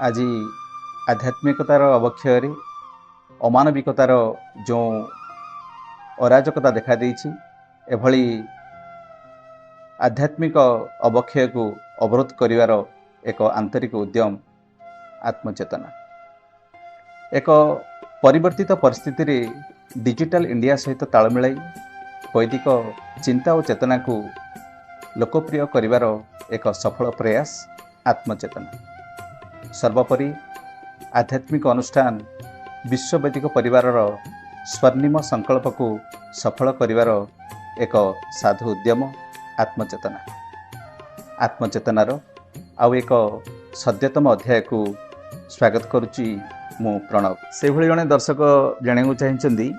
आज आध्यात्मिकतार अवक्षय अमानविकतार जो अराजकता देखा देइछि एभली आध्यात्मिक अवक्षय को अवरोध करिवार एक आंतरिक उद्यम आत्मचेतना एक परिवर्तित परिस्थिति रे डिजिटल इंडिया सहित ताल मिलाई वैदिक चिंता और चेतना को लोकप्रिय करिवार एक सफल प्रयास आत्मचेतना। सर्वोपरि आध्यात्मिक अनुष्ठान विश्ववैदिक परिवार स्वर्णिम संकल्प को सफल करिवार एक साधु उद्यम आत्मचेतना। आत्मचेतनार आउ एक सद्यतम अध्याय को स्वागत करुच्ची मु प्रणव। से भली जने दर्शक जानिବାକୁ चाहछन्ती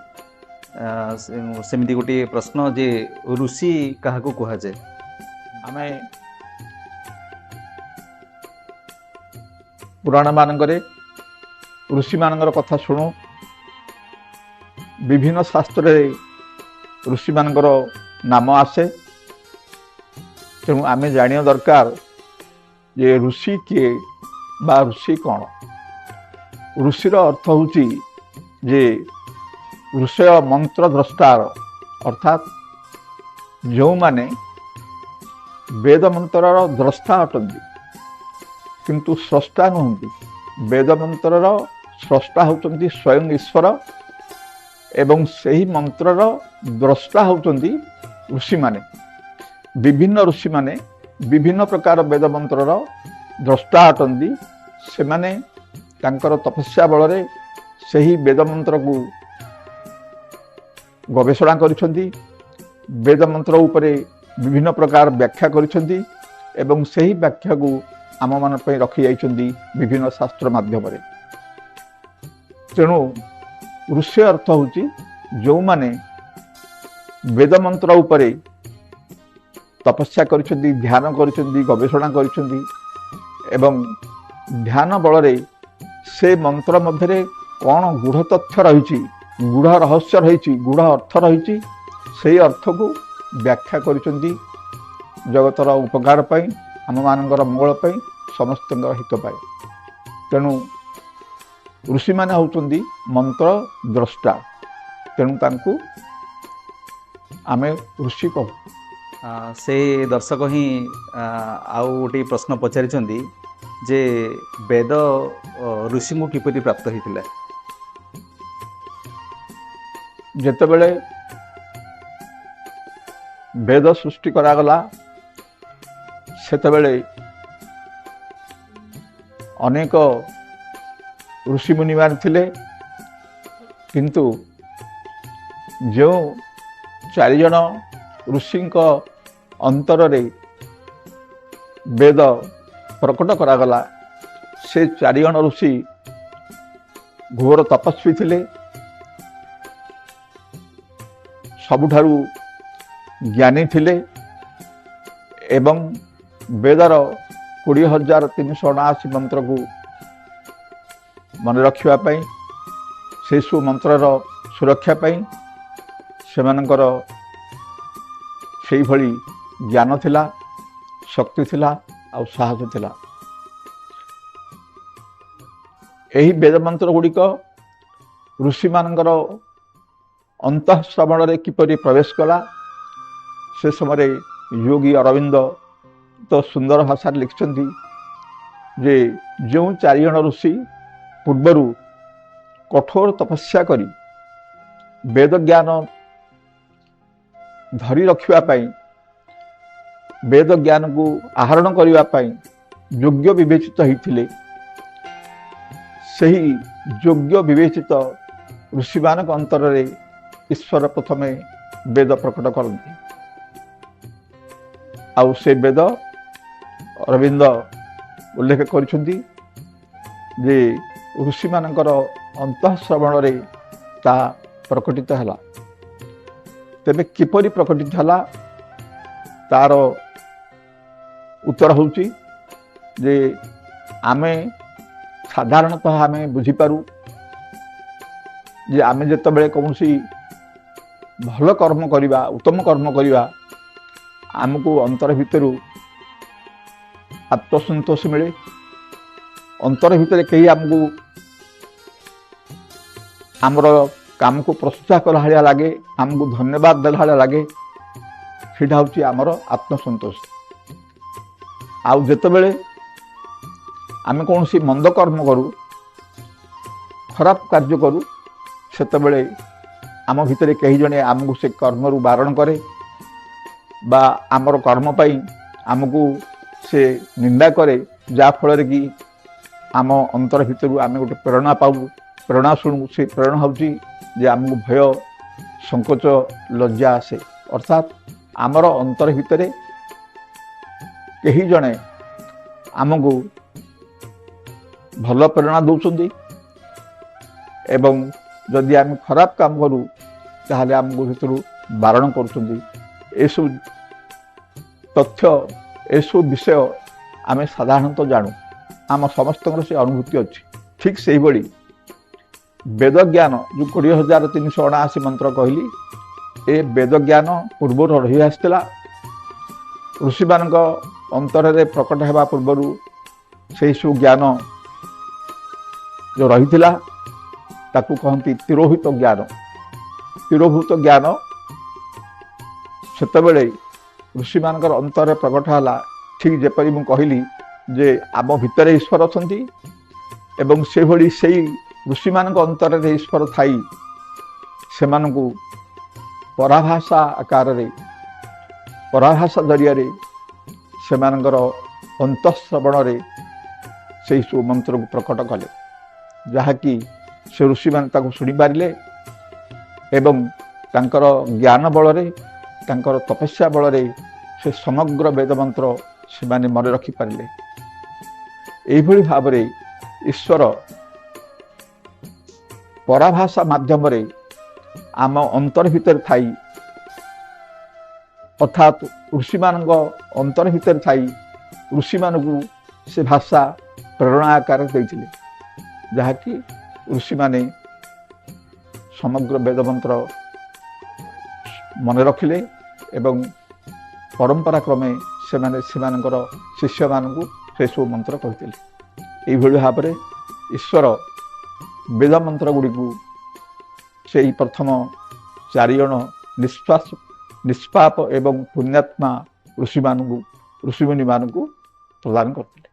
सेमिति गोटे प्रश्न जे ऋषि काहाको कुहा जाय। आमे पुराण मानकरे ऋषि मानकर कथा शुणु। विभिन्न शास्त्र ऋषि मानकर नाम आसे, तेणु आमे जानिया दरकार जे ऋषि किए बा ऋषि कौन। ऋषिर अर्थ होची जे ऋषय मंत्र द्रष्टार अर्थात जो माने वेद मंत्रर द्रष्टा अटंती किंतु स्रष्टा नुहंती। वेद मंत्रर स्रष्टा होचंती स्वयं ईश्वर एवं सही मंत्रर द्रष्टा होचंती ऋषि माने। विभिन्न ऋषि माने विभिन्न प्रकार वेद मंत्रर द्रष्टा अटंती। से माने तांकर तपस्या बल सही वेद मंत्र को गवेषणा करिसेंती, वेद मंत्र उपरे विभिन्न प्रकार व्याख्या करिसेंती एवं सही व्याख्या को आम मान पई रखी जाइछंती विभिन्न शास्त्र माध्यम रे। तेणु ऋषि अर्थ होची जो माने वेद मंत्र उपरे तपस्या करिसेंती, ध्यान करिसेंती, गवेषणा करिसेंती एवं ध्यान बल रे से मंत्र मध्य कौन गूढ़ तथ्य रही, गूढ़ रहस्य रही, गूढ़ अर्थ रही, से अर्थ को व्याख्या करिसेंती जगतर उपकार पाई, आम मानकर मंगल पाई, समस्त हित पाई। तेणु ऋषि माने होचंती मंत्र द्रष्टा, तेणु तांकु आमे ऋषि कहू। से दर्शक ही आउ गोटे प्रश्न पचारिछंती जे वेद ऋषि को किपरि प्राप्त होइतिला। जेतेबेले वेद सृष्टि करागला सेतेबेले अनेक ऋषि मुनि मान थिले, किंतु जो चारिजण ऋषि अंतर रे वेद प्रकट करागला से चारिजण ऋषि घोर तपस्वी थिले, सबुठारु ज्ञानी थिले एवं वेदर 20,379 मंत्र को मन रखिया पाई, से सब मंत्रर सुरक्षा पाई सेमानकर सेई भली ज्ञान थिला, शक्ति थिला आ साहस थिला। एही वेद मंत्र गुड़िक ऋषि मानकर अंतःश्रवण रे किपरि प्रवेश कला से समय योगी अरविंद तो सुंदर भाषा लिखिछंती जे जो चारिजण ऋषि पूर्वरु कठोर तपस्या करी वेद ज्ञान धरी रखिबा पाई, वेद ज्ञान को आहरण करिबा पाई योग्य विवेचित होइथिले, सही योग्य विवेचित ऋषि मानक अंतर रे ईश्वर प्रथमे वेद प्रकट करती। आउ से वेद अरविंद उल्लेख करिसेंती जे ऋषि मानकर अंतःश्रवण रे ता प्रकटित हला। तेबे किपरि प्रकटित हला तार उत्तर होची जे आमे साधारणतः आमे बुझी पारू जे आमे जेतेबेले कौनसी भल कर्म करिबा, उत्तम कर्म करिबा, आमको अंतर भितर आत्मसंतोष मिले अंतर भितर कहीं आमको आमर काम को प्रशंसा कला भाया लगे, आमको धन्यवाद देला भाया लगे, सीटा हूँ आमर आत्मसंतोष। आउ जिते बेले आम कौन सी मंद कर्म करूँ, खराब कार्य करूँ, सेते बेले आम भितर कहीं जने आमको से कर्म बारण करे बा आमर कर्म पाई आमको से निंदा करे, जा फल कि आम अंतर भितर आम गोटे प्रेरणा पाऊ, प्रेरणा शुणु, से प्रेरणा हूँ जे आमको भय संकोच लज्जा आसे। अर्थात आमर अंतर भितर कहीं जने आमको भल प्रेरणा दौरान एवं जदि आम खराब काम करूँ ताहले आमको भितर बारण कर तथ्य एसबू विषय आम साधारणतः जानू, आम समस्त से अनुभूति अच्छी। ठीक से ही वेद ज्ञान जो 20,379 मंत्र कहली, ए वेद ज्ञान पूर्व रही आसला, ऋषि मान अंतर में प्रकट होगा पूर्वर से सब ज्ञान जो रही ताकू कहती तिरोहित ज्ञान। तिरोभूत ज्ञान सेतबेले ऋषि मान अंतर प्रकट है, ठीक जेपरी मु कहली जे आम भितर ईश्वर अछंती एवं से भली से ऋषि मान अंतर में ईश्वर थाई से पराभाषा आकार रे, पराभाषा जरिया से अंतःश्रवण रे से सब मंत्र को प्रकट कले, जहाँकि से ऋषि मान शुणी पारे एवं तांकर ज्ञान बल रे, तांकर तपस्या बल रे से समग्र वेद मंत्र से माने मन रखी पारे। एभली भाव रे ईश्वर पराभाषा माध्यम रे आम अंतर भितर थाई, अर्थात ऋषि मान अंतर भितर थाई ऋषि मान को से भाषा प्रेरणा आकार देते, जहाँकि ऋषि माने समग्र वेद मंत्र मन रखिले एवं परंपरा क्रमे से शिष्य मान से सब मंत्र कहते। यही भाव में ईश्वर वेद मंत्र गुड़ी को से प्रथम 4 जन निष्पाप एवं पुण्यात्मा ऋषि मुनि मान प्रदान करते।